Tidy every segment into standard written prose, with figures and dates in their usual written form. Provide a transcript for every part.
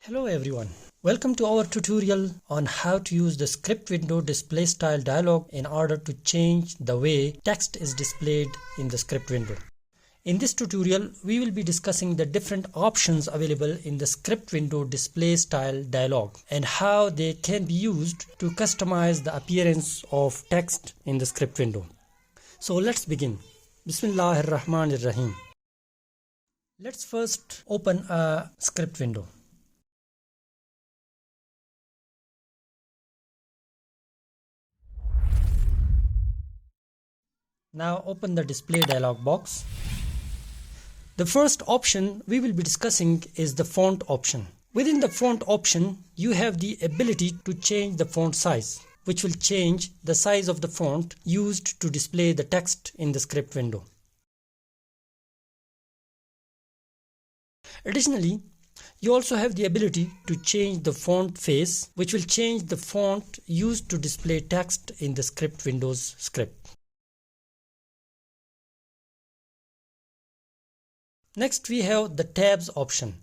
Hello everyone. Welcome to our tutorial on how to use the script window display style dialog in order to change the way text is displayed in the script window. In this tutorial, we will be discussing the different options available in the script window display style dialog and how they can be used to customize the appearance of text in the script window. So let's begin. Bismillahirrahmanirrahim. Let's first open a script window. Now open the display dialog box. The first option we will be discussing is the font option. Within the font option, you have the ability to change the font size, which will change the size of the font used to display the text in the script window. Additionally, you also have the ability to change the font face, which will change the font used to display text in the script window's script. Next, we have the tabs option.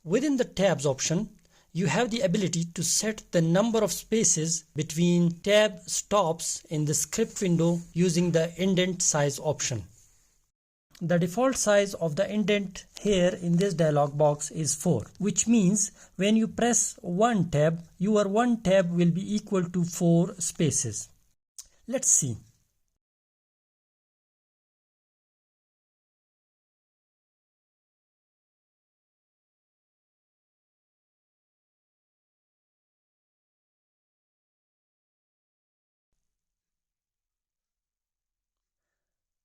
Within the tabs option, you have the ability to set the number of spaces between tab stops in the script window using the indent size option. The default size of the indent here in this dialog box is 4, which means when you press one tab, your one tab will be equal to 4 spaces. Let's see.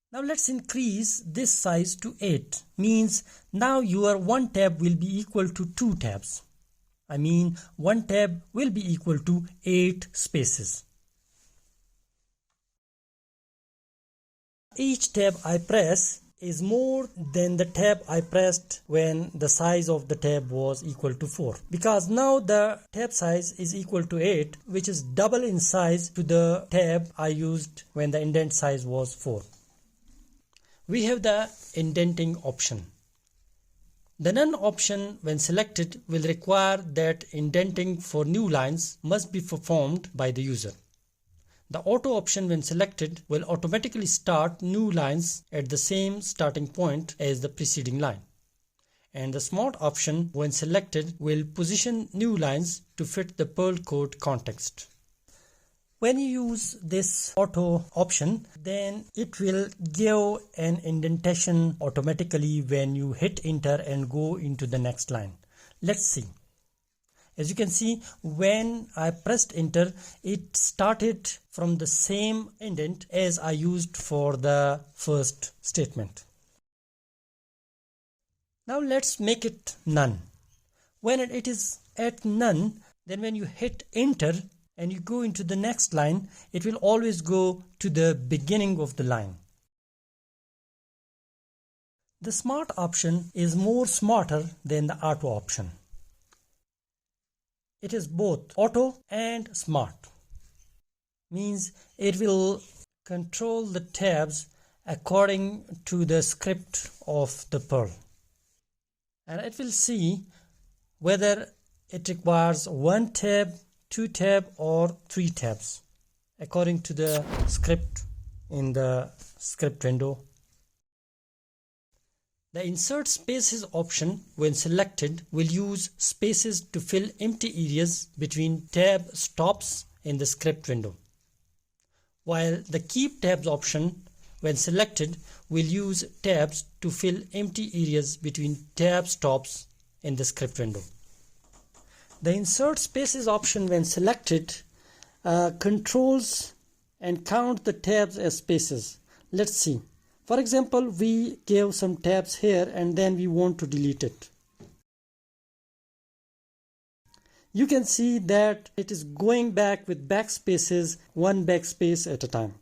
Now let's increase this size to 8, means now your one tab will be equal to 2 tabs. I mean one tab will be equal to 8 spaces. Each tab I press is more than the tab I pressed when the size of the tab was equal to 4, because now the tab size is equal to 8, which is double in size to the tab I used when the indent size was 4. We have the indenting option. The none option, when selected, will require that indenting for new lines must be performed by the user. The auto option, when selected, will automatically start new lines at the same starting point as the preceding line. And the smart option, when selected, will position new lines to fit the Perl code context. When you use this auto option, then it will give an indentation automatically when you hit enter and go into the next line. Let's see. As you can see, when I pressed enter, it started from the same indent as I used for the first statement. Now let's make it none. When it is at none, then when you hit enter and you go into the next line, it will always go to the beginning of the line. The smart option is more smarter than the auto option. It is both auto and smart. Means it will control the tabs according to the script of the Perl. And it will see whether it requires 1 tab, 2 tab or 3 tabs according to the script in the script window. The insert spaces option, when selected, will use spaces to fill empty areas between tab stops in the script window, while the keep tabs option, when selected, will use tabs to fill empty areas between tab stops in the script window. The insert spaces option, when selected, controls and count the tabs as spaces. Let's see. For example, we gave some tabs here and then we want to delete it. You can see that it is going back with backspaces, 1 backspace at a time.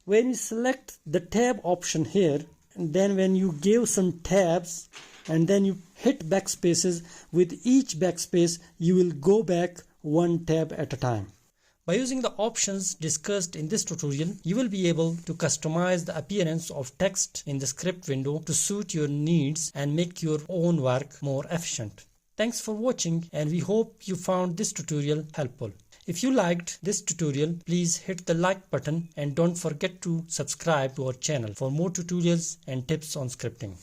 When you select the tab option here, and then when you give some tabs and then you hit backspaces, with each backspace you will go back 1 tab at a time. By using the options discussed in this tutorial, you will be able to customize the appearance of text in the script window to suit your needs and make your own work more efficient. Thanks for watching, and we hope you found this tutorial helpful. If you liked this tutorial, please hit the like button and don't forget to subscribe to our channel for more tutorials and tips on scripting.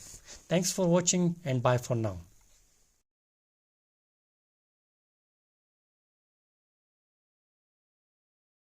Thanks for watching and bye for now.